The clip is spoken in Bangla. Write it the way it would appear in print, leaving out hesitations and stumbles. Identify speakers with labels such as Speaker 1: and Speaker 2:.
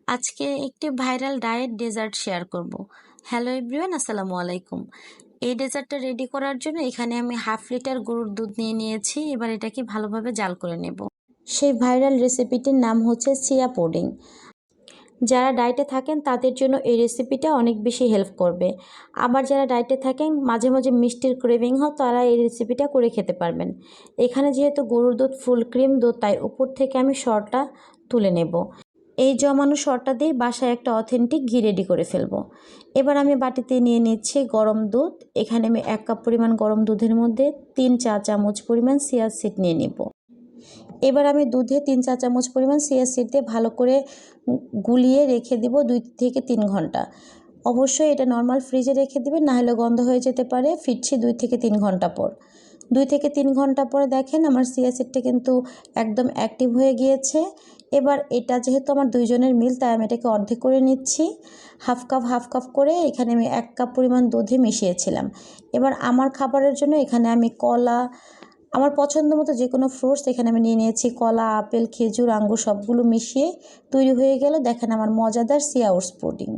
Speaker 1: আজকে একটি ভাইরাল ডায়েট ডেজার্ট শেয়ার করব। হ্যালো এভরিওয়ান, আসসালামু আলাইকুম। এই ডেজার্টটা রেডি করার জন্য এখানে আমি 1/2 লিটার গরুর দুধ নিয়ে নিয়েছি। এবার এটাকে ভালোভাবে জাল করে নেব। সেই ভাইরাল রেসিপিটির নাম হচ্ছে চিয়া পুডিং। যারা ডায়েটে থাকেন তাদের জন্য এই রেসিপিটা অনেক বেশি হেল্প করবে। আবার যারা ডায়েটে থাকেন মাঝে মাঝে মিষ্টির ক্রেভিং হয়, তারা এই রেসিপিটা করে খেতে পারবেন। এখানে যেহেতু গরুর দুধ ফুল ক্রিম দুধ, তাই উপর থেকে আমি সরটা তুলে নেব। এই জমানো সরটা দিয়ে বাসায় একটা অথেন্টিক ঘি রেডি করে ফেলবো। এবার আমি বাটিতে নিয়ে নিচ্ছি গরম দুধ। এখানে আমি 1 কাপ পরিমাণ গরম দুধের মধ্যে 3 চা চামচ পরিমাণ চিয়া সিড নিয়ে নিব। এবার আমি দুধে 3 চা চামচ পরিমাণ চিয়া সিড দিয়ে ভালো করে গুলিয়ে রেখে দিব 2 থেকে 3 ঘন্টা। অবশ্যই এটা নর্মাল ফ্রিজে রেখে দিবেন, না হলে গন্ধ হয়ে যেতে পারে। ফিরছি 2 থেকে 3 ঘন্টা পর। 2 থেকে 3 ঘন্টা পরে দেখেন আমার চিয়া সিডটা কিন্তু একদম অ্যাক্টিভ হয়ে গিয়েছে। এবার এটা যেহেতু আমার 2 জনের মিল, তাই আমি এটাকে অর্ধেক করে নিচ্ছি। হাফ কাপ করে এখানে আমি 1 কাপ পরিমাণ দুধে মিশিয়েছিলাম। এবার আমার খাবারের জন্য এখানে আমি কলা, আমার পছন্দ মতো যে কোনো ফ্রুটস এখানে আমি নিয়ে নিয়েছি। কলা, আপেল, খেজুর, আঙ্গুর সবগুলো মিশিয়ে তৈরি হয়ে গেল দেখেন আমার মজাদার চিয়া ওটস পুডিং।